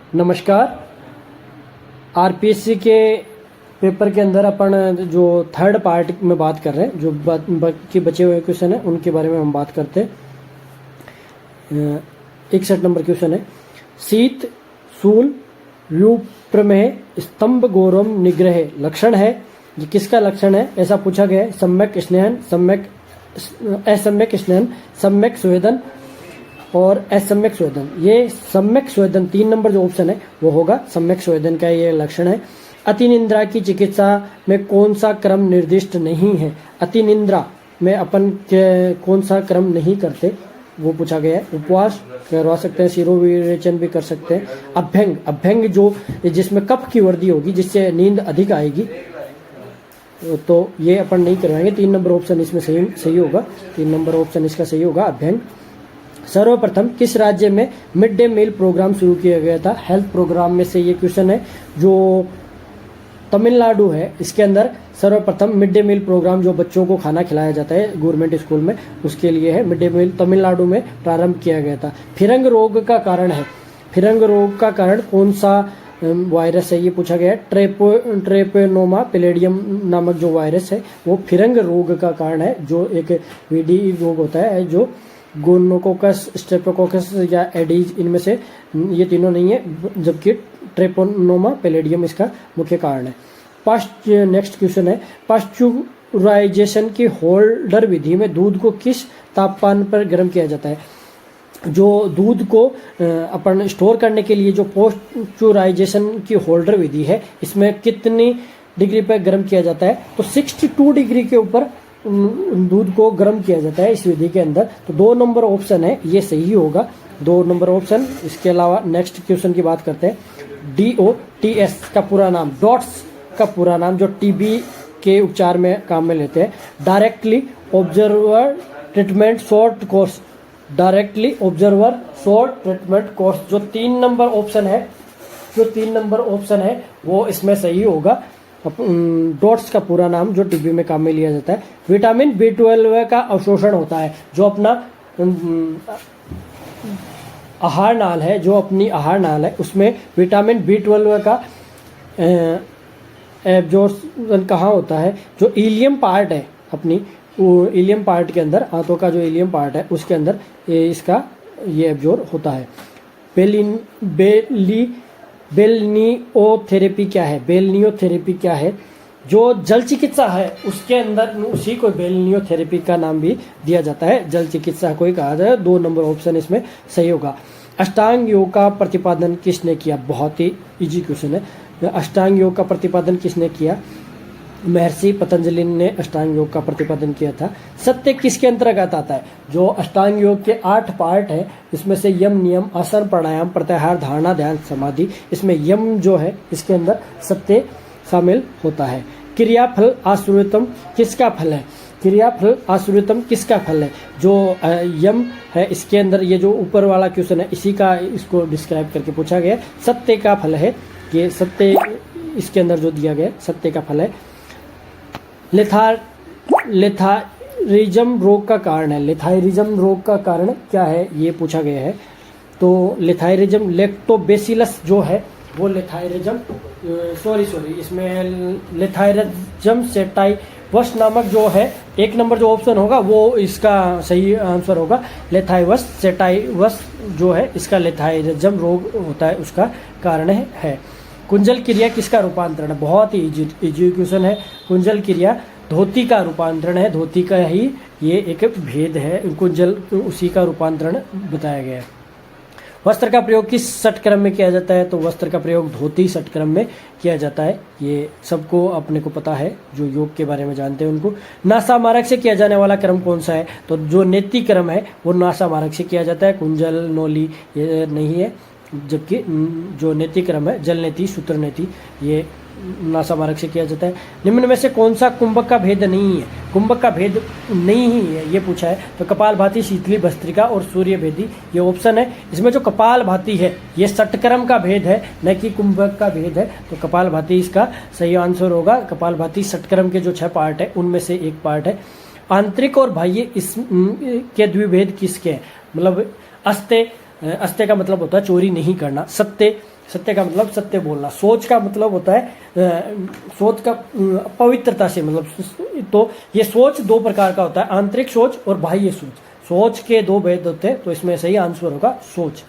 नमस्कार। आरपीएससी के पेपर के अंदर अपन जो थर्ड पार्ट में बात कर रहे हैं, जो बाकी बचे हुए क्वेश्चन है उनके बारे में हम बात करते हैं। 61 नंबर क्वेश्चन है, शीत शूल व्यूप्रमेह स्तंभ गौरम निग्रह लक्षण है, ये किसका लक्षण है ऐसा पूछा गया है। सम्यक स्नेहन, सम्यक असम्यक स्नेहन, सम्यक स्वेदन और असम्यक स्वेदन। ये सम्यक स्वेदन 3 नंबर जो ऑप्शन है वो होगा, सम्यक स्वेदन का ये लक्षण है। अतिनिंद्रा की चिकित्सा में कौन सा क्रम निर्दिष्ट नहीं है? अतिनिंद्रा में अपन कौन सा क्रम नहीं करते वो पूछा गया है। उपवास करवा सकते हैं, शिरोविरेचन भी कर सकते हैं। अभ्यंग, अभ्यंग जो जिसमें कफ की वृद्धि होगी जिससे नींद अधिक आएगी, तो ये अपन नहीं करवाएंगे। 3 नंबर ऑप्शन इसमें सही होगा, 3 नंबर ऑप्शन इसका सही होगा, अभ्यंग। सर्वप्रथम किस राज्य में मिड डे मील प्रोग्राम शुरू किया गया था? हेल्थ प्रोग्राम में से ये क्वेश्चन है। जो तमिलनाडु है इसके अंदर सर्वप्रथम मिड डे मील प्रोग्राम जो बच्चों को खाना खिलाया जाता है गवर्नमेंट स्कूल में, उसके लिए है मिड डे मील, तमिलनाडु में प्रारंभ किया गया था। फिरंग रोग का कारण है, फिरंग रोग का कारण कौन सा वायरस है ये पूछा गया है। ट्रेपोनोमा पैलेडियम नामक जो वायरस है वो फिरंग रोग का कारण है, जो एक वीडी रोग होता है जो गोनोकोकस, स्ट्रेप्टोकोकस या एडीज, इनमें से ये तीनों नहीं है, जबकि ट्रेपोनोमा पैलेडियम इसका मुख्य कारण है। नेक्स्ट क्वेश्चन है, पाश्चुराइजेशन की होल्डर विधि में दूध को किस तापमान पर गर्म किया जाता है? जो दूध को अपन स्टोर करने के लिए जो पाश्चुराइजेशन की होल्डर विधि है, इसमें कितनी डिग्री पर गर्म किया जाता है? तो 62 डिग्री के ऊपर दूध को गर्म किया जाता है इस विधि के अंदर। तो 2 नंबर ऑप्शन है ये सही होगा, 2 नंबर ऑप्शन। इसके अलावा नेक्स्ट क्वेश्चन की बात करते हैं। DOTS का पूरा नाम, डॉट्स का पूरा नाम जो टीबी के उपचार में काम में लेते हैं। Directly observer treatment short course, directly observer short treatment course, जो 3 नंबर ऑप्शन है, जो 3 नंबर ऑप्शन है वो इसमें सही होगा। डॉट्स का पूरा नाम जो टीबी में काम में लिया जाता है। विटामिन B12 का अवशोषण होता है, जो अपना आहार नाल है, जो अपनी आहार नाल है उसमें विटामिन B12 का एब्जॉर्प्शन कहाँ होता है? जो इलियम पार्ट है अपनी, इलियम पार्ट के अंदर, आंतों का जो इलियम पार्ट है उसके अंदर इसका ये एब्जॉर्ब होता है। बेलनियोथेरेपी क्या है? बेलनियोथेरेपी क्या है? जो जल चिकित्सा है उसके अंदर उसी को बेलनियोथेरेपी का नाम भी दिया जाता है, जल चिकित्सा को ही कहा जाता है। 2 नंबर ऑप्शन इसमें सही होगा। अष्टांग योग का प्रतिपादन किसने किया? बहुत ही इजी क्वेश्चन है। अष्टांग योग का प्रतिपादन किसने किया? महर्षि पतंजलि ने अष्टांग योग का प्रतिपादन किया था। सत्य किसके अंतर्गत आता है? जो अष्टांग योग के 8 पार्ट है इसमें से यम, नियम, आसन, प्राणायाम, प्रत्याहार, धारणा, ध्यान, समाधि, इसमें यम जो है इसके अंदर सत्य शामिल होता है। क्रियाफल आश्रितम किसका फल है? क्रियाफल आश्रितम किसका फल है? जो यम है इसके अंदर, ये जो ऊपर वाला क्वेश्चन है इसी का, इसको डिस्क्राइब करके पूछा गया। सत्य का फल है ये, सत्य इसके अंदर जो दिया गया सत्य का फल है। लेथायरिज्म रोग का कारण है, लेथायरिज्म रोग का कारण क्या है ये पूछा गया है। तो लेथायरिज्म, लैक्टोबैसिलस जो है वो लेथायरिज्म, इसमें लेथायरिज्म सेटाइवस नामक जो है 1 नंबर जो ऑप्शन होगा वो इसका सही आंसर होगा। लेथाइवस सेटाइवस जो है इसका लेथायरिज्म रोग होता है, उसका कारण है। कुंजल क्रिया किसका रूपांतरण है? बहुत ही इजी क्वेश्चन है। कुंजल क्रिया धोती का रूपांतरण है, धोती का ही ये एक भेद है, कुंजल उसी का रूपांतरण बताया गया है। वस्त्र का प्रयोग किस षटक्रम में किया जाता है? तो वस्त्र का प्रयोग धोती षटक्रम में किया जाता है, ये सबको अपने को पता है, जो योग के बारे में जानते हैं उनको। नासा मार्ग से किया जाने वाला क्रम कौन सा है? तो जो नेति क्रम है वो नासा मार्ग से किया जाता है, कुंजल, नोली ये नहीं है, जबकि जो नेति क्रम है जल नेति, सूत्र नेति, ये नासा मार्ग से किया जाता है। निम्न में से कौन सा कुंभक का भेद नहीं है? कुंभक का भेद नहीं ही है ये पूछा है। तो कपालभाति, शीतली, भस्त्रिका और सूर्य भेदी ये ऑप्शन है। इसमें जो कपालभाति है ये षटक्रम का भेद है, न कि कुंभक का भेद है। तो कपालभाति इसका सही आंसर होगा। कपालभाति षटक्रम के जो 6 पार्ट है उनमें से एक पार्ट है। आंतरिक और बाह्य इस के द्विभेद किसके हैं? मतलब अस्ते अस्त्य का मतलब होता है चोरी नहीं करना, सत्य, सत्य का मतलब सत्य बोलना, सोच का मतलब होता है सोच का पवित्रता से, मतलब तो ये सोच दो प्रकार का होता है, आंतरिक सोच और बाह्य सोच। सोच के दो भेद होते हैं, तो इसमें सही आंसर होगा सोच।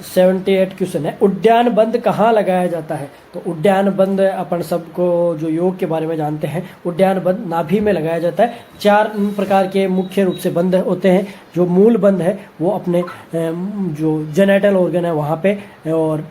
78 क्वेश्चन है, उद्यान बंद कहाँ लगाया जाता है? तो उद्यान बंद अपन सबको जो योग के बारे में जानते हैं, उद्यान बंद नाभि में लगाया जाता है। 4 प्रकार के मुख्य रूप से बंद होते हैं। जो मूल बंद है वो अपने जो जेनेटल ऑर्गन है वहाँ पे, और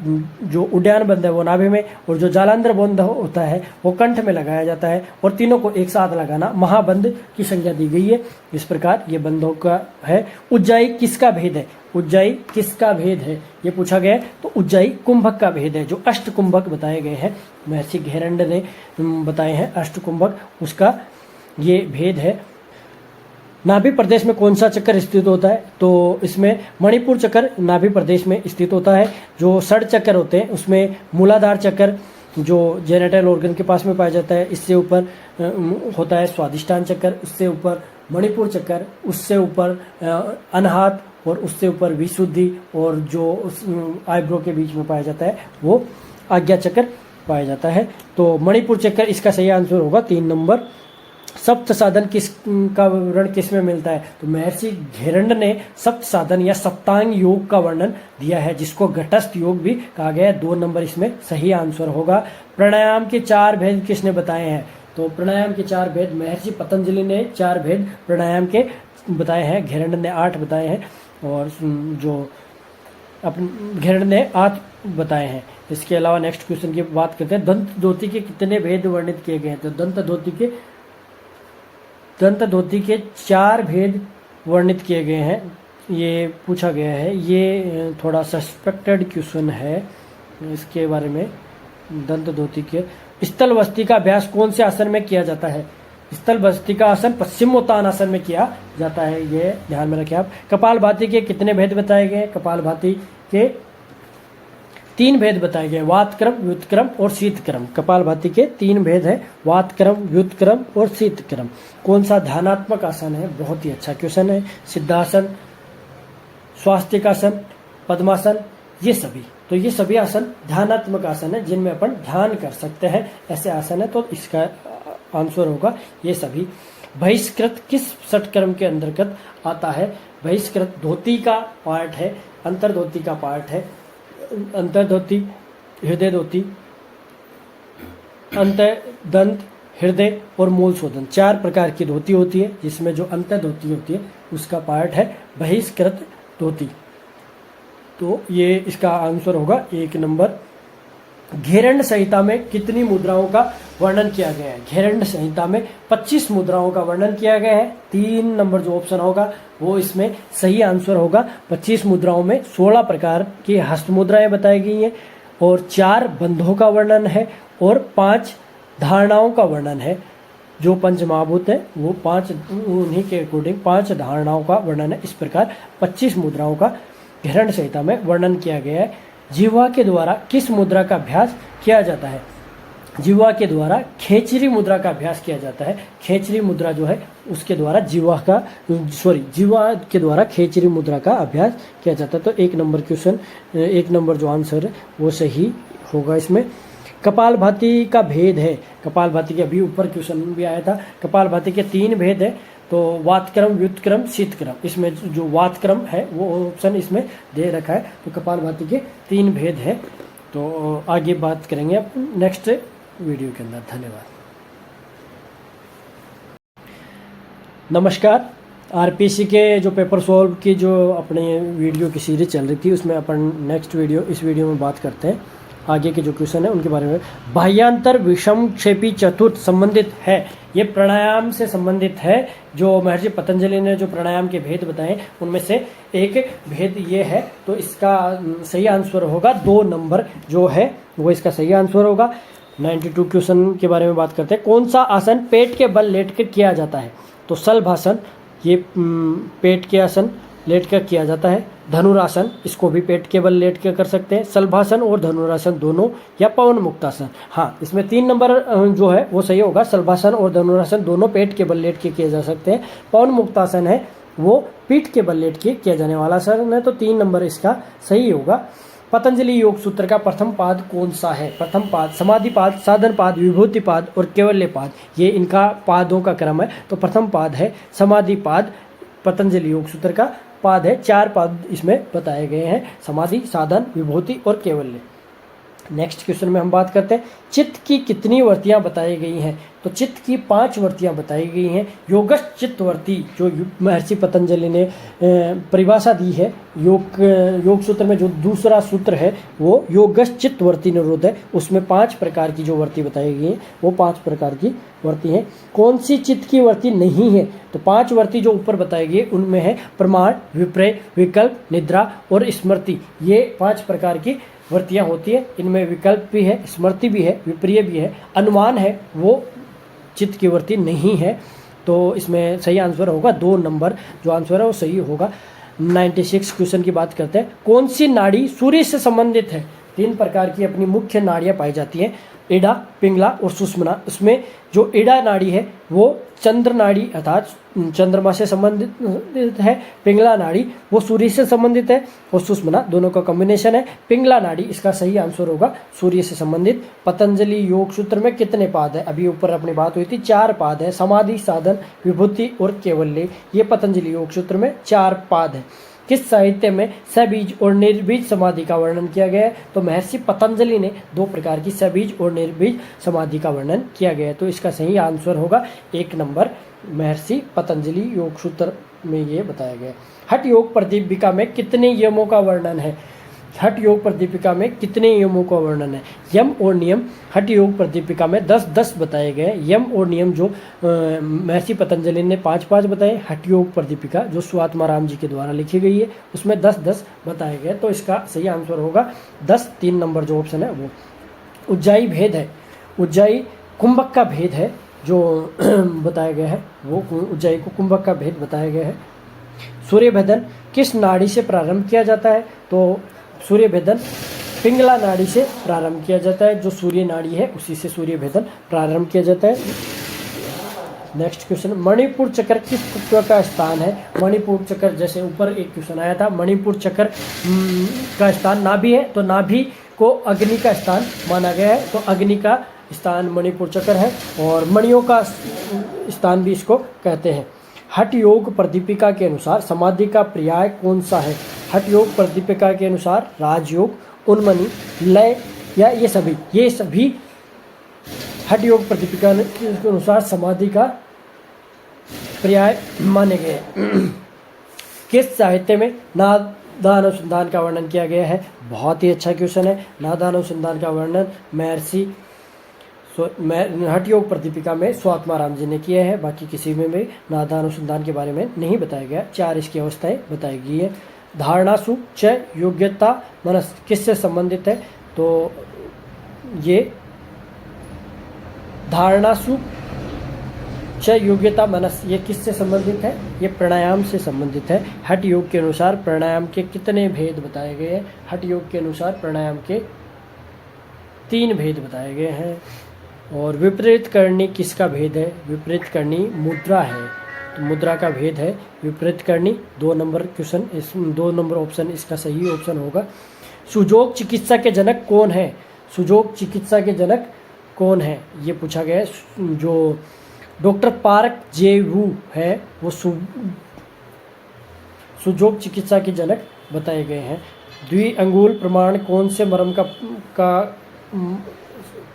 जो उद्यान बंद है वो नाभि में, और जो जालांधर बंद होता है वो कंठ में लगाया जाता है। और तीनों को एक साथ लगाना महाबंद की संज्ञा दी गई है। इस प्रकार ये बंदों का है। उज्जाई किसका भेद है? उज्जाई किसका भेद है ये पूछा गया है। तो उज्जाई कुंभक का भेद है, जो अष्ट कुंभक बताए गए हैं, महर्षि घेरंड ने बताए हैं अष्ट कुंभक, उसका ये भेद है। नाभि प्रदेश में कौन सा चक्कर स्थित होता है? तो इसमें मणिपुर चक्कर नाभि प्रदेश में स्थित होता है। जो षड चक्कर होते हैं उसमें मूलाधार चक्कर जो जेनेटल ऑर्गन के पास में पाया जाता है, इससे ऊपर होता है स्वादिष्टान चक्कर, उससे ऊपर मणिपुर चक्कर, उससे ऊपर अनहात, और उससे ऊपर विशुद्धि, और जो आईब्रो के बीच में पाया जाता है वो आज्ञा चक्कर पाया जाता है। तो मणिपुर चक्कर इसका सही आंसर होगा 3 नंबर। सप्त साधन किस का वर्णन किस में मिलता है? तो महर्षि घेरंड ने सप्त साधन या सप्तांग योग का वर्णन दिया है, जिसको घटस्थ योग भी कहा गया है। 2 नंबर इसमें सही आंसर होगा। प्राणायाम के 4 भेद किसने बताए हैं? तो प्राणायाम के 4 भेद महर्षि पतंजलि ने 4 भेद प्राणायाम के बताए हैं, घेरंड ने 8 बताए हैं, और जो अपन घेरंड ने 8 बताए हैं। इसके अलावा नेक्स्ट क्वेश्चन की बात करते हैं, दंत धोती के कितने भेद वर्णित किए गए हैं? तो दंत धोती के 4 भेद वर्णित किए गए हैं, ये पूछा गया है। ये थोड़ा सस्पेक्टेड क्वेश्चन है इसके बारे में। दंत धोती के स्थल बस्ती का अभ्यास कौन से आसन में किया जाता है? स्थल बस्ती का आसन पश्चिमोत्तानासन में किया जाता है, ये ध्यान में रखें आप। कपालभाति के कितने भेद बताए गए? कपालभाति के 3 भेद बताए गए, वातक्रम, व्युत्क्रम और शीतक्रम। कपालभाति के 3 भेद है, वातक्रम, व्युत्क्रम और शीतक्रम। कौन सा ध्यानात्मक आसन है? बहुत ही अच्छा क्वेश्चन है। सिद्धासन, स्वास्तिकासन, पद्मासन, ये सभी, तो ये सभी आसन ध्यानात्मक आसन है, जिनमें अपन ध्यान कर सकते हैं, ऐसे आसन है। तो इसका आंसर होगा ये सभी। बहिष्कृत किस षटक्रम के अंतर्गत आता है? बहिष्कृत धोती का पार्ट है, अंतर धोती का पार्ट है। अंतर धोती, हृदय धोती, अंतर दंत, हृदय और मूल शोधन, 4 प्रकार की धोती होती है, जिसमें जो अंतर धोती होती है उसका पार्ट है बहिष्कृत धोती। तो ये इसका आंसर होगा 1 नंबर। घेरंड संहिता में कितनी मुद्राओं का वर्णन किया गया है? घेरंड संहिता में 25 मुद्राओं का वर्णन किया गया है। 3 नंबर जो ऑप्शन होगा वो इसमें सही आंसर होगा। 25 मुद्राओं में 16 प्रकार की हस्त मुद्राएं बताई गई हैं, और 4 बंधों का वर्णन है, और 5 धारणाओं का वर्णन है। जो पंच महाभूत है वो 5, उन्हीं के अकॉर्डिंग 5 धारणाओं का वर्णन है। इस प्रकार 25 मुद्राओं का घेरंड संहिता में वर्णन किया गया है। जिह्वा के द्वारा किस मुद्रा का अभ्यास किया जाता है? जिह्वा के द्वारा खेचरी मुद्रा का अभ्यास किया जाता है। खेचरी मुद्रा जो है उसके द्वारा जिह्वा के द्वारा खेचरी मुद्रा का अभ्यास किया जाता है। तो 1 नंबर क्वेश्चन, 1 नंबर जो आंसर है वो सही होगा इसमें। कपालभाति का भेद है, कपालभाति के अभी ऊपर क्वेश्चन भी आया था। कपालभाति के 3 भेद है, तो वातक्रम, व्युत्क्रम, शीतक्रम। इसमें जो वातक्रम है वो ऑप्शन इसमें दे रखा है। तो कपालभाति के 3 भेद है। तो आगे बात करेंगे अब नेक्स्ट वीडियो के अंदर। धन्यवाद। नमस्कार। आरपीसी के जो पेपर सॉल्व की जो अपने वीडियो की सीरीज चल रही थी, उसमें अपन नेक्स्ट वीडियो इस वीडियो में बात करते हैं आगे के जो क्वेश्चन है उनके बारे में। बाह्यांतर विषमक्षेपी चतुर्थ संबंधित है, ये प्राणायाम से संबंधित है। जो महर्षि पतंजलि ने जो प्राणायाम के भेद बताए उनमें से एक भेद ये है, तो इसका सही आंसर होगा 2 नंबर जो है वो इसका सही आंसर होगा। 92 क्वेश्चन के बारे में बात करते हैं। कौन सा आसन पेट के बल लेट कर किया जाता है? तो शलभासन, ये पेट के आसन लेट कर किया जाता है। धनुरासन, इसको भी पेट के बल लेट कर कर सकते हैं। शलभासन और धनुरासन दोनों, या पवन मुक्तासन। हाँ, इसमें 3 नंबर जो है वो सही होगा। शलभासन और धनुरासन दोनों पेट के बल लेट के किए जा सकते हैं। पवन मुक्तासन है वो पीठ के बल लेट के किया जाने वाला आसन है। तो 3 नंबर इसका सही होगा। पतंजलि योग सूत्र का प्रथम पाद कौन सा है? प्रथम पाद समाधि पाद, साधन पाद, विभूति पाद और कैवल्य पाद, ये इनका पादों का क्रम है। तो प्रथम पाद है समाधि पाद, पतंजलि योग सूत्र का पाद है। 4 पाद इसमें बताए गए हैं, समाधि, साधन, विभूति और कैवल्य। नेक्स्ट क्वेश्चन में हम बात करते हैं चित्त की कितनी वृत्तियां बताई गई हैं? तो चित्त की 5 वृत्तियां बताई गई हैं। योगस्थ चित्त वृत्ति जो महर्षि पतंजलि ने परिभाषा दी है, योग सूत्र में जो दूसरा सूत्र है वो योगस्थ चित्त वृत्ति निरोध है। उसमें 5 प्रकार की जो वृत्ति बताई गई है वो 5 प्रकार की वृत्ति हैं। कौन सी चित्त की वृत्ति नहीं है? तो 5 वृत्ति जो ऊपर बताई गई उनमें है प्रमाण, विपर्य, विकल्प, निद्रा और स्मृति। ये 5 प्रकार की वृत्तियां होती है। इनमें विकल्प भी है, स्मृति भी है, विपर्य भी है, अनुमान है, वो चित्त की वृत्ति नहीं है। तो इसमें सही आंसर होगा 2 नंबर जो आंसर है वो सही होगा। 96 क्वेश्चन की बात करते हैं। कौन सी नाड़ी सूर्य से संबंधित है? 3 प्रकार की अपनी मुख्य नाड़ियां पाई जाती हैं, इड़ा, पिंगला और सुषुम्ना। उसमें जो इड़ा नाड़ी है वो चंद्र नाड़ी अर्थात चंद्रमा से संबंधित है। पिंगला नाड़ी वो सूर्य से संबंधित है और सुषुम्ना दोनों का कॉम्बिनेशन है। पिंगला नाड़ी इसका सही आंसर होगा सूर्य से संबंधित। पतंजलि योग सूत्र में कितने पाद है? अभी ऊपर अपनी बात हुई थी 4 पाद है, समाधि, साधन, विभूति और कैवल्य। ये पतंजलि योग सूत्र में 4 पाद है। किस साहित्य में सबीज और निर्बीज समाधि का वर्णन किया गया है? तो महर्षि पतंजलि ने 2 प्रकार की सबीज और निर्बीज समाधि का वर्णन किया गया है। तो इसका सही आंसर होगा 1 नंबर, महर्षि पतंजलि योग सूत्र में ये बताया गया है। हठ योग प्रदीपिका में कितने यमों का वर्णन है? हठ योग प्रदीपिका में कितने यमों का वर्णन है? यम और नियम हठ योग प्रदीपिका में 10-10 बताए गए। यम और नियम जो महर्षि पतंजलि ने 5-5 बताए। हठ योग प्रदीपिका जो स्वात्माराम जी के द्वारा लिखी गई है उसमें 10-10 बताए गए। तो इसका सही आंसर होगा 10, 3 नंबर जो ऑप्शन है वो। उज्जाई भेद है, उज्जाई कुंभक का भेद है जो बताया गया है, वो उज्जाई को कुंभक का भेद बताया गया है। सूर्य भेदन किस नाड़ी से प्रारंभ किया जाता है? तो सूर्य भेदन पिंगला नाड़ी से प्रारंभ किया जाता है। जो सूर्य नाड़ी है उसी से सूर्य भेदन प्रारंभ किया जाता है। नेक्स्ट क्वेश्चन, मणिपुर चक्र किस तत्व का स्थान है? मणिपुर चक्र जैसे ऊपर एक क्वेश्चन आया था, मणिपुर चक्र का स्थान नाभि है। तो नाभि को अग्नि का स्थान माना गया है। तो अग्नि का स्थान मणिपुर चक्र है और मणियों का स्थान भी इसको कहते हैं। हठ योग प्रदीपिका के अनुसार समाधि का पर्याय कौन सा है? हठ योग प्रदीपिका के अनुसार राजयोग, उन्मनी, लय या ये सभी हठ योग प्रदीपिका के अनुसार समाधि का पर्याय माने गए। किस साहित्य में नादान अनुसंधान का वर्णन किया गया है? बहुत ही अच्छा क्वेश्चन है। नादान अनुसंधान का वर्णन महर्षि हठ योग प्रदीपिका में स्वात्माराम जी ने किया है। बाकी किसी में भी नादान अनुसंधान के बारे में नहीं बताया गया। 4 इसकी अवस्थाएं बताई गई है। धारणासु च योग्यता मनस किससे संबंधित है? तो ये धारणासु च योग्यता मनस ये किससे संबंधित है? ये प्राणायाम से संबंधित है। हठ योग के अनुसार प्राणायाम के कितने भेद बताए गए हैं? हठ योग के अनुसार प्राणायाम के 3 भेद बताए गए हैं। और विपरीत करनी किसका भेद है? विपरीत करनी मुद्रा है। तो मुद्रा का भेद है विपरीत करनी। 2 नंबर क्वेश्चन, इस 2 नंबर ऑप्शन इसका सही ऑप्शन होगा। सुजोग चिकित्सा के जनक कौन है? सुजोग चिकित्सा के जनक कौन है ये पूछा गया है। जो डॉक्टर पार्क जे वू है वो सुजोग चिकित्सा के जनक बताए गए हैं। द्विअंगुल प्रमाण कौन से मर्म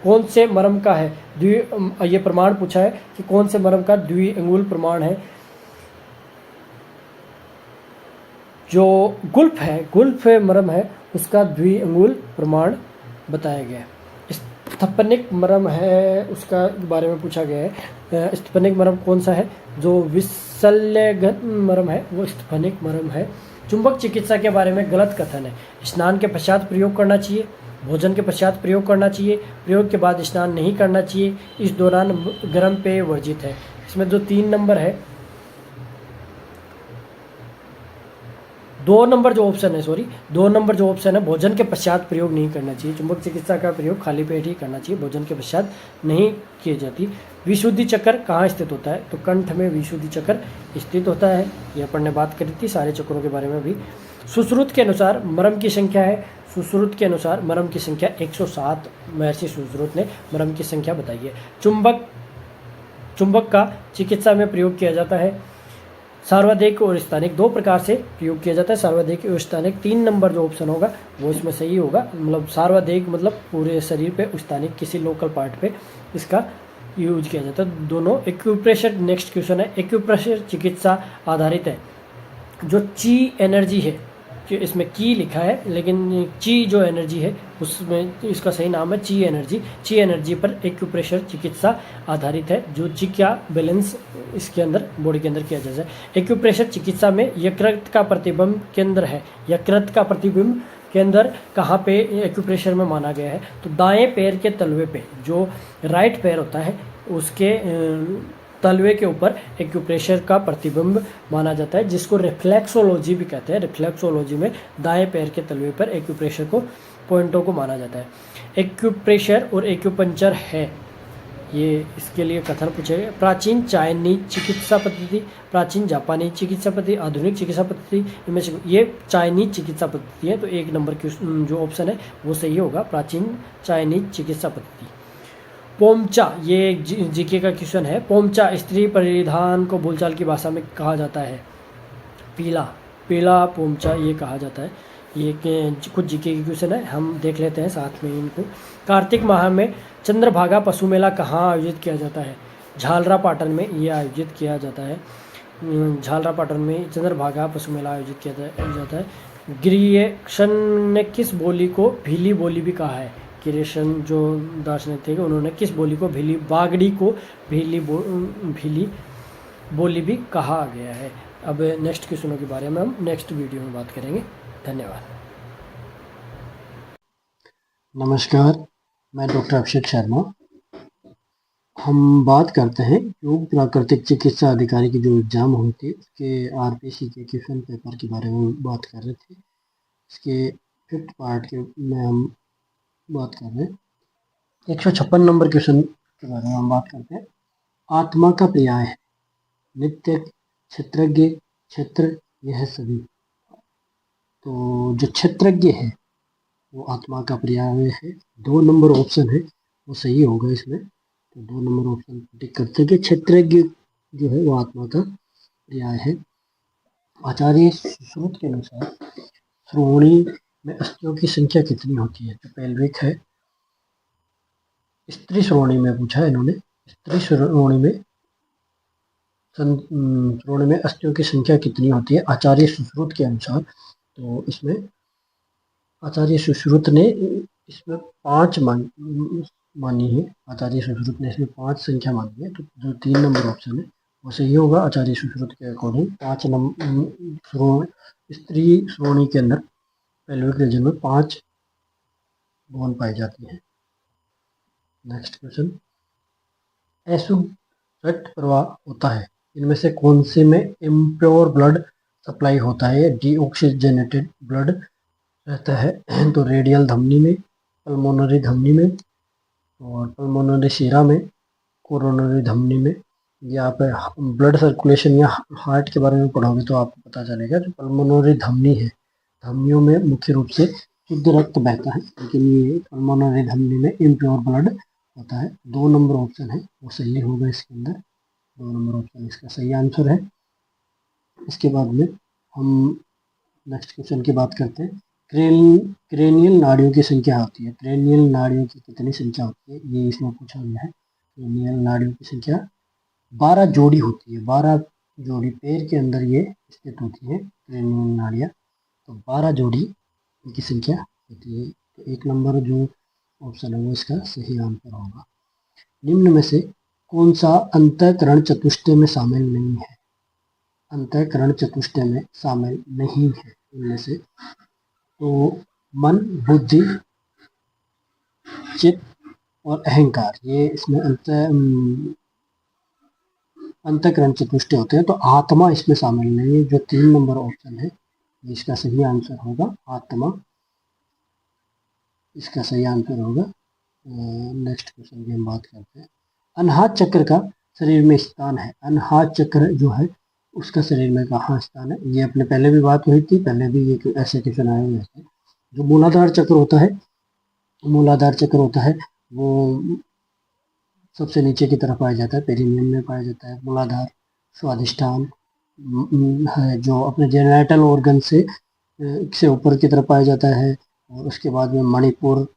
कौन से मर्म का है? ये प्रमाण पूछा है कि कौन से मर्म का द्विअंगुल प्रमाण है? जो गुल्फ मर्म है उसका द्विअंगुल प्रमाण बताया गया है। स्थपनिक मर्म है उसका बारे में पूछा गया है। स्थपनिक मर्म कौन सा है? जो विशल्यघन मर्म है वो स्थपनिक मर्म है। चुंबक चिकित्सा के बारे में गलत कथन है। स्नान के पश्चात प्रयोग करना चाहिए, भोजन के पश्चात प्रयोग करना चाहिए, प्रयोग के बाद स्नान नहीं करना चाहिए, इस दौरान गर्म पेय वर्जित है। इसमें जो 3 नंबर है दो नंबर जो ऑप्शन है, सॉरी, दो नंबर जो ऑप्शन है, भोजन के पश्चात प्रयोग नहीं करना चाहिए। चुंबक चिकित्सा का प्रयोग खाली पेट ही करना चाहिए, भोजन के पश्चात नहीं की जाती। विशुद्धि चक्र कहाँ स्थित होता है? तो कंठ में विशुद्धि चक्र स्थित होता है। ये अपन ने बात करी थी सारे चक्रों के बारे में भी। सुश्रुत के अनुसार मरम की संख्या है, सुश्रुत के अनुसार मरम की संख्या 107, महर्षि सुश्रुत ने मरम की संख्या बताई है। चुंबक का चिकित्सा में प्रयोग किया जाता है। सार्वदैहिक और स्थानिक दो प्रकार से प्रयोग किया जाता है। सार्वदैहिक और स्थानिक, 3 नंबर जो ऑप्शन होगा वो इसमें सही होगा। मतलब सार्वदैहिक मतलब पूरे शरीर पे, स्थानिक किसी लोकल पार्ट पे इसका यूज किया जाता है। दोनों। एक्यूप्रेशर नेक्स्ट क्वेश्चन है। एक्यूप्रेशर चिकित्सा आधारित है। जो ची एनर्जी है, कि इसमें की लिखा है लेकिन ची जो एनर्जी है उसमें इसका सही नाम है ची एनर्जी। ची एनर्जी पर एक्यूप्रेशर चिकित्सा आधारित है, जो ची का बैलेंस इसके अंदर बॉडी के अंदर किया जाता है। एक्यूप्रेशर चिकित्सा में यकृत का प्रतिबिंब केंद्र है। यकृत का प्रतिबिंब केंद्र कहाँ पे एक्यूप्रेशर में माना गया है? तो दाएं पैर के तलवे पे, जो राइट पैर होता है उसके तलवे के ऊपर एक्यूप्रेशर का प्रतिबिंब माना जाता है, जिसको रिफ्लेक्सोलॉजी भी कहते हैं। रिफ्लेक्सोलॉजी में दाएं पैर के तलवे पर एक्यूप्रेशर को पॉइंटों को माना जाता है। एक्यूप्रेशर और एक्यूपंक्चर है, ये इसके लिए कथन पूछेगा। प्राचीन चाइनीज चिकित्सा पद्धति, प्राचीन जापानी चिकित्सा पद्धति, आधुनिक चिकित्सा पद्धति, इनमें से ये चाइनीज चिकित्सा पद्धति है, तो 1 नंबर की जो ऑप्शन है वो सही होगा, प्राचीन चाइनीज चिकित्सा पद्धति। पोमचा, ये जीके का क्वेश्चन है। पोमचा स्त्री परिधान को बोलचाल की भाषा में कहा जाता है पीला। पीला पोमचा ये कहा जाता है। ये कुछ जीके के क्वेश्चन है, हम देख लेते हैं साथ में इनको। कार्तिक माह में चंद्रभागा पशु मेला कहाँ आयोजित किया जाता है? झालरापाटन में ये आयोजित किया जाता है। झालरापाटन में चंद्रभागा पशु मेला आयोजित किया जाता है। ग्रियेशन ने किस बोली को भीली बोली भी कहा है? क्रिएशन जो दार्शनिक थे उन्होंने किस बोली को भीली, बागड़ी को भीली बोली भी कहा गया है। अब नेक्स्ट क्वेश्चनों के बारे में हम नेक्स्ट वीडियो में बात करेंगे। धन्यवाद। नमस्कार, मैं डॉक्टर अभिषेक शर्मा। हम बात करते हैं योग प्राकृतिक चिकित्सा अधिकारी की जो एग्ज़ाम हुई थी उसके आरपीसी के क्वेश्चन पेपर के बारे में बात कर रहे थे। इसके 5th पार्ट के में हम बात कर रहे हैं। 156 नंबर क्वेश्चन के बारे में हम बात करते हैं। आत्मा का पर्याय है नित्य, क्षेत्रज्ञ, क्षेत्र, यह सभी। तो जो क्षेत्रज्ञ है वो आत्मा का पर्याय है। 2 नंबर ऑप्शन है वो सही होगा इसमें, तो 2 नंबर ऑप्शन टिक करते हैं कि क्षेत्रज्ञ जो है वो आत्मा का पर्याय है। आचार्य सुश्रुत के अनुसार श्रोणी में अस्थियों की संख्या कितनी होती है? जो पेल्विक है। स्त्री श्रोणी में पूछा है इन्होंने। स्त्री श्रोणी में अस्थियों की संख्या कितनी होती है आचार्य सुश्रुत के अनुसार? तो इसमें आचार्य सुश्रुत ने इसमें 5 मानी है। आचार्य सुश्रुत ने इसमें 5 संख्या मानी है, तो जो 3 नंबर ऑप्शन है वो सही होगा। आचार्य सुश्रुत के अकॉर्डिंग 5 नंबर स्त्री श्रोणी के अंदर पेल्विक रीजन में 5 बोन पाई जाती है। Next question. अशुद्ध रक्त प्रवाह होता है, इनमें से कौन से में इम्प्योर ब्लड सप्लाई होता है? डीऑक्सीजनेटेड ब्लड रहता है, तो रेडियल धमनी में, पल्मोनरी धमनी में, और पल्मोनरी शिरा में, कोरोनरी धमनी में। ये आप ब्लड सर्कुलेशन या हार्ट के बारे में पढ़ोगे तो आपको पता चलेगा। जो पल्मोनरी धमनी है, धमनियों में मुख्य रूप से शुद्ध रक्त बहता है, लेकिन ये पल्मोनरी धमनी में इम्प्योर ब्लड होता है। 2 नंबर ऑप्शन है वो सही होगा इसके अंदर। 2 नंबर ऑप्शन इसका सही आंसर है। इसके बाद में हम नेक्स्ट क्वेश्चन की बात करते हैं। क्रेनियल नाड़ियों की संख्या होती है। क्रेनियल नाड़ियों की कितनी संख्या होती है ये इसमें पूछा गया है। क्रेनियल नाड़ियों की संख्या 12 जोड़ी होती है। 12 जोड़ी पैर के अंदर ये स्थित होती है क्रेनियल नाड़ियाँ, तो 12 जोड़ी इनकी संख्या होती है। तो 1 नंबर जो ऑप्शन है वो इसका सही आंसर होगा। निम्न में से कौन सा अंतःकरण चतुष्टय में शामिल नहीं है? अंतःकरण चतुष्टय में शामिल नहीं है इनमें से। तो मन, बुद्धि, चित्त और अहंकार, ये इसमें अंतःकरण चतुष्टय होते हैं। तो आत्मा इसमें शामिल नहीं है, जो 3 नंबर ऑप्शन है इसका सही आंसर होगा आत्मा, इसका सही आंसर होगा। नेक्स्ट क्वेश्चन की हम बात करते हैं। अनाहत चक्र का शरीर में स्थान है, अनाहत चक्र जो है उसका शरीर में कहाँ स्थान है? ये अपने पहले भी बात हुई थी, पहले भी ये ऐसे क्वेश्चन आए हुए थे। जो मूलाधार चक्र होता है, मूलाधार चक्र होता है वो सबसे नीचे की तरफ पाया जाता है, पेरिनियम में पाया जाता है। मूलाधार स्वादिष्ठान है जो अपने जेनिटल ऑर्गन से ऊपर की तरफ पाया जाता है, और उसके बाद में मणिपुर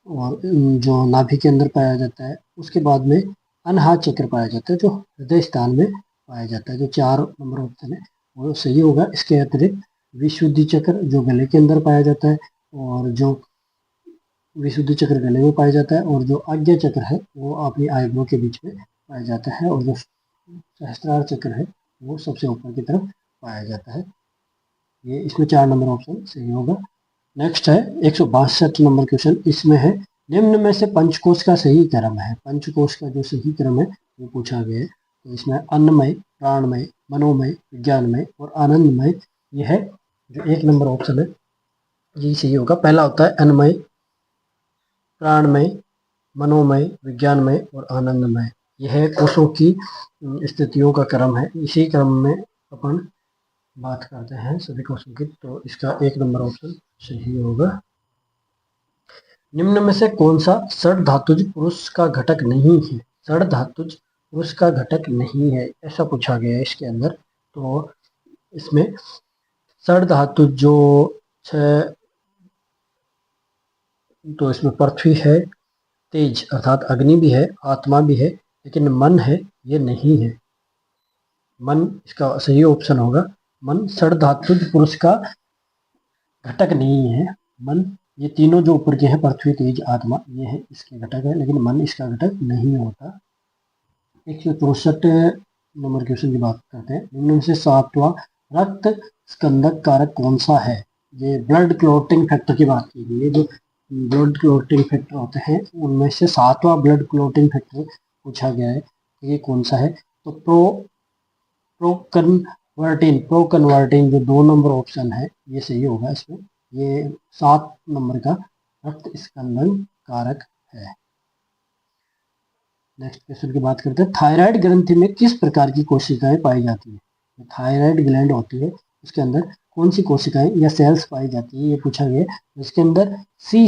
और जो नाभि के अंदर पाया जाता है। उसके बाद में अनाहत चक्र पाया जाता है जो हृदय स्थान में पाया जाता है। जो 4 नंबर ऑप्शन है वो सही होगा। इसके अतिरिक्त विशुद्धि चक्र जो गले के अंदर पाया जाता है, और जो विशुद्धि चक्र गले में पाया जाता है, और जो आज्ञा चक्र है वो अपनी आईब्रो के बीच में पाया जाता है, और जो सहस्त्रार चक्र है वो सबसे ऊपर की तरफ पाया जाता है। ये इसमें 4 नंबर ऑप्शन सही होगा। नेक्स्ट है 162 नंबर क्वेश्चन। इसमें है निम्न में से पंचकोश का सही क्रम है। पंचकोश का जो सही क्रम है वो पूछा गया है। तो इसमें अन्नमय, प्राणमय, मनोमय, विज्ञानमय और आनंदमय, ये है जो 1 नंबर ऑप्शन है ये सही होगा। पहला होता है अन्नमय, प्राणमय, मनोमय, विज्ञानमय और आनंदमय। यह है कोशों की स्थितियों का क्रम है। इसी क्रम में अपन बात करते हैं सभी कोशों की। तो इसका 1 नंबर ऑप्शन सही होगा। निम्न में से कौन सा षड धातुज पुरुष का घटक नहीं है? षड धातुज पुरुष का घटक नहीं है ऐसा पूछा गया है इसके अंदर। तो इसमें षड धातुज जो है, तो इसमें पृथ्वी है, तेज अर्थात अग्नि भी है, आत्मा भी है, लेकिन मन है ये नहीं है। मन इसका सही ऑप्शन होगा। मन षड धातुज पुरुष का घटक नहीं है। मन ये तीनों जो ऊपर के हैं, पृथ्वी, तेज, आत्मा, ये है इसके घटक है, लेकिन मन इसका घटक नहीं होता। 164 नंबर क्वेश्चन की बात करते हैं। निम्न में से 7वां रक्त स्कंदक कारक कौन सा है? ये ब्लड क्लॉटिंग फैक्टर की बात की गई है। जो ब्लड क्लॉटिंग फैक्टर होते हैं उनमें से 7वां ब्लड क्लॉटिंग फैक्टर पूछा गया है, ये कौन सा है? तो प्रोकन्वर्टिन जो 2 नंबर ऑप्शन है ये सही होगा। इसमें ये 7 नंबर का रक्त स्कंदन कारक है। नेक्स्ट क्वेश्चन की बात करते हैं। थायराइड ग्रंथि में किस प्रकार की कोशिकाएं पाई जाती है? थायराइड ग्लैंड होती है उसके अंदर कौन सी कोशिकाएं या सेल्स पाई जाती है ये पूछा गया है। इसके अंदर सी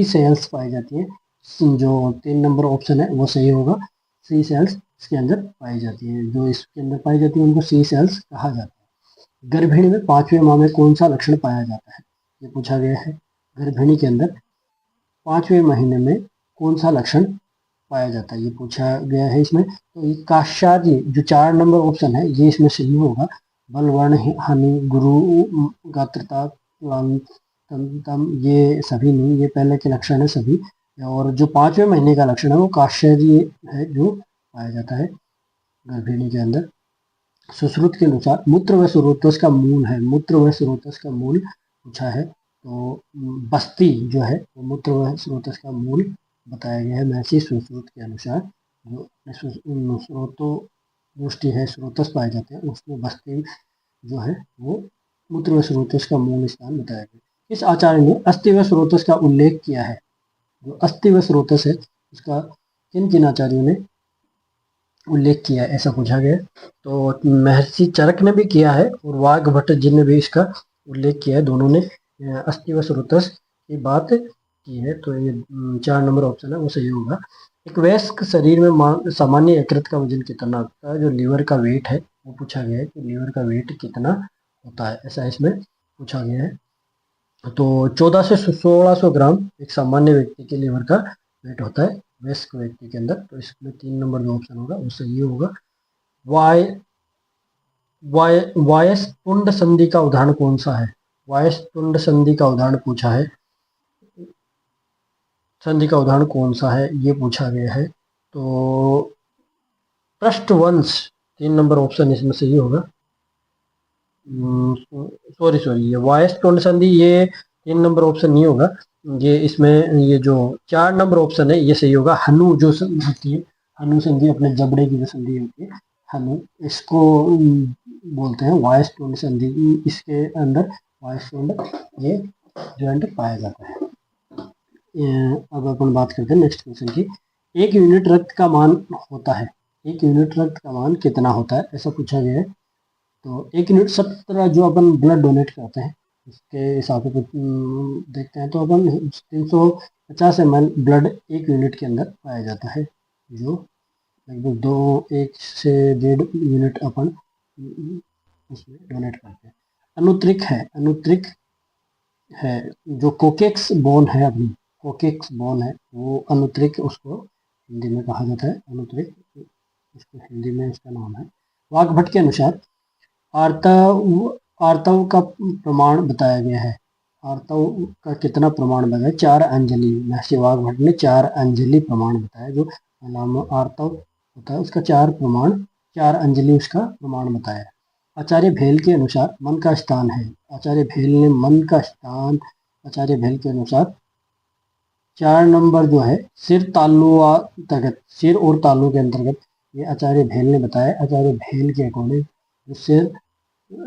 सेल्स पाई जाती है। जो 3 नंबर ऑप्शन है वो सही होगा। सी सेल्स इसके अंदर पाई जाती है। जो इसके अंदर पाई जाती है उनको सी सेल्स कहा जाता है। गर्भिणी में 5वें माह में कौन सा लक्षण पाया जाता है ये पूछा गया है। गर्भिणी के अंदर 5वें महीने में कौन सा लक्षण पाया जाता है ये पूछा गया है इसमें। तो ये काशार्य जो 4 नंबर ऑप्शन है ये इसमें सही होगा। बलवर्ण हानि, गुरु गात्रता, तम, ये सभी नहीं, ये पहले के लक्षण है सभी। और जो 5वें महीने का लक्षण है वो काशार्य है जो पाया जाता है गर्भिणी के अंदर। सुश्रुत के अनुसार मूत्र व स्रोतस का मूल है। मूत्र व स्रोतस का मूल पूछा है। तो बस्ती जो है वो मूत्र व स्रोतस का मूल बताया गया है महर्षि सुश्रुत के अनुसार। जो स्रोतो गोष्ठी है, स्रोतस पाए जाते हैं, उसमें बस्ती जो है वो मूत्र व स्रोतस का मूल स्थान बताया गया। इस आचार्य ने अस्थि व स्रोतस का उल्लेख किया है। जो अस्थि व स्रोतस है उसका किन किन आचार्यों ने उल्लेख किया है ऐसा पूछा गया। तो महर्षि चरक ने भी किया है और वाघभट्ट जी ने भी इसका उल्लेख किया है। दोनों ने अस्थि व स्रोतस की बात की है। तो ये 4 नंबर ऑप्शन है वो सही होगा। एक वयस्क शरीर में सामान्य यकृत का वजन कितना होता है? जो लीवर का वेट है वो पूछा गया है कि लीवर का वेट कितना होता है ऐसा इसमें पूछा गया है। तो 14 से 1600 ग्राम एक सामान्य व्यक्ति के लीवर का वेट होता है वयस्क व्यक्ति के अंदर। तो इसमें 3 नंबर जो ऑप्शन होगा वो सही होगा। वायसतुंड संधि का उदाहरण कौन सा है? वायसतुंड संधि का उदाहरण पूछा है। संधि का उदाहरण कौन सा है ये पूछा गया है। तो पृष्ठवंश 3 नंबर ऑप्शन इसमें सही होगा। सॉरी ये वायसतुंड संधि ये 3 नंबर ऑप्शन नहीं होगा। ये इसमें ये जो 4 नंबर ऑप्शन है ये सही होगा। हनु जो संधि होती है, हनु संधि अपने जबड़े की जो संधि होती है हनु, इसको बोलते हैं वायसतुंड संधि। इसके अंदर वाइसोल्ड ये जॉइंट पाया जाता है। अब अपन बात करते हैं नेक्स्ट क्वेश्चन की। एक यूनिट रक्त का मान होता है, एक यूनिट रक्त का मान कितना होता है, ऐसा पूछा गया है। तो एक यूनिट 17 जो अपन ब्लड डोनेट करते हैं उसके हिसाब से देखते हैं तो अपन 350 ml ब्लड एक यूनिट के अंदर पाया जाता है, जो लगभग 1 से 1.5 यूनिट अपन उसमें डोनेट करते हैं। अनुत्रिक है, अनुत्रिक है जो कोकेक्स बोन है, अपनी कोकेक्स बोन है वो अनुत्रिक, उसको हिंदी में कहा जाता है अनुत्रिक, उसको हिंदी में उसका नाम है। वाघभट्ट के अनुसार आर्तव का प्रमाण बताया गया है। आर्तव का कितना प्रमाण बताया? 4 अंजलि। महर्षि वाघभट्ट ने 4 अंजलि प्रमाण बताया। जो नाम आर्तव होता है उसका 4 अंजलि उसका प्रमाण बताया। आचार्य भेल के अनुसार मन का स्थान है। आचार्य भेल ने मन का स्थान, आचार्य भेल के अनुसार 4 नंबर जो है सिर तालु अंतर्गत, सिर और तालु के अंतर्गत, ये आचार्य भेल ने बताया। आचार्य भेल के अकॉर्डिंग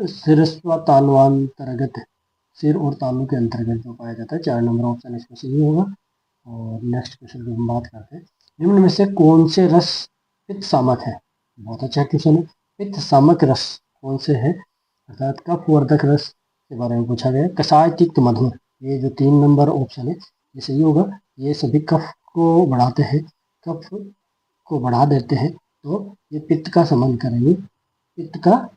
सिरस्व तालुआंतर्गत, सिर और तालु के अंतर्गत जो पाया जाता है। 4 नंबर ऑप्शन इसमें सही होगा। और नेक्स्ट क्वेश्चन की हम बात करते हैं। निम्न में से कौन से रस पित्त सामक है? बहुत अच्छा क्वेश्चन है। पित्त सामक रस कौन से है? अर्थात कफ वर्धक रस के बारे में पूछा गया है। कषाय तिक्त मधुर, ये जो 3 नंबर ऑप्शन है ये सही होगा। ये सभी कफ को बढ़ाते हैं, कफ को बढ़ा देते हैं, तो ये पित्त का समन करेंगे, पित्त का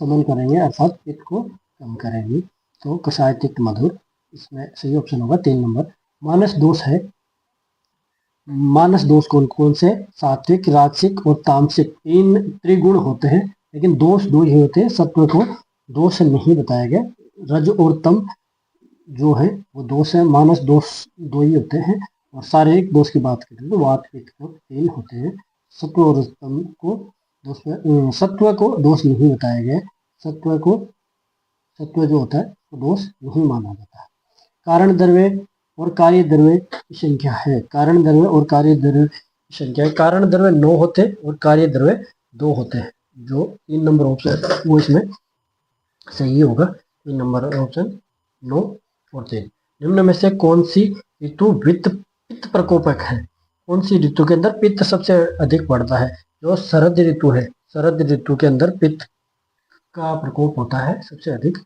समन करेंगे अर्थात पित्त को कम करेंगे। तो कषाय तिक्त मधुर इसमें सही ऑप्शन होगा 3 नंबर। मानस दोष है, मानस दोष कौन कौन से? सात्विक, राजसिक और तामसिक 3 त्रिगुण होते हैं, लेकिन दोष 2 ही होते हैं। सत्व को दोष नहीं बताया गया। रज और तम जो है वो दोष है। मानस दोष 2 ही होते हैं। और शारीरिक दोष की बात करें तो वात पित्त को 3 होते हैं। सत्व और तम को दोष में, सत्व को दोष नहीं बताया गया। सत्व जो होता है वो दोष नहीं माना जाता है। कारण द्रव्य और कार्य द्रव्य की संख्या है। कारण द्रव्य और कार्य द्रव्य की संख्या है। कारण द्रव्य 9 होते हैं और कार्य द्रव्य 2 होते हैं। जो 3 नंबर ऑप्शन वो इसमें सही होगा। 3 नंबर ऑप्शन 9 और 3। निम्न में से कौन सी ऋतु पित्त प्रकोपक है? कौन सी ऋतु के अंदर पित्त सबसे अधिक बढ़ता है? जो शरद ऋतु है, शरद ऋतु के अंदर पित्त का प्रकोप होता है सबसे अधिक।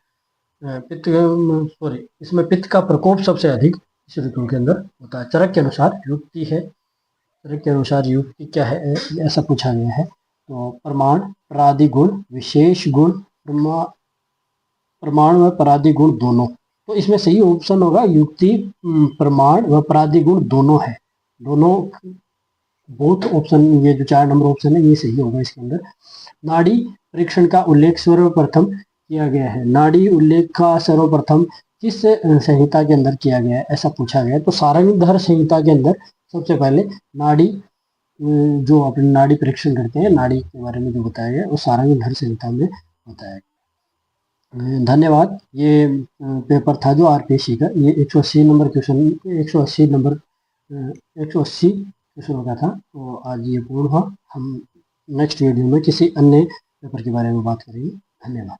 इसमें पित्त का प्रकोप सबसे अधिक इस ऋतु के अंदर होता है। चरक के अनुसार युक्ति है, चरक के अनुसार युक्ति क्या है ऐसा पूछा गया है। तो प्रमाण, परादि गुण, विशेष गुण, प्रमाण व परादि गुण दोनों। तो इसमें सही ऑप्शन होगा युक्ति, प्रमाण व परादि गुण दोनों है। दोनों बोथ ऑप्शन, ये जो 4 नंबर ऑप्शन है ये सही होगा इसके अंदर। नाड़ी परीक्षण का उल्लेख सर्वप्रथम किया गया है। नाड़ी उल्लेख का सर्वप्रथम किस संहिता के अंदर किया गया है ऐसा पूछा गया है। तो सारंगधर संहिता के अंदर सबसे पहले नाड़ी, जो अपने नाड़ी परीक्षण करते हैं, नाड़ी के बारे में जो बताया गया वो सारंगधर संहिता में बताया गया। धन्यवाद। ये पेपर था जो आरपीएससी का, ये 180 नंबर क्वेश्चन, 180 क्वेश्चनों का था। तो आज ये पूर्ण हुआ। हम नेक्स्ट वीडियो में किसी अन्य पेपर के बारे में बात करेंगे। धन्यवाद।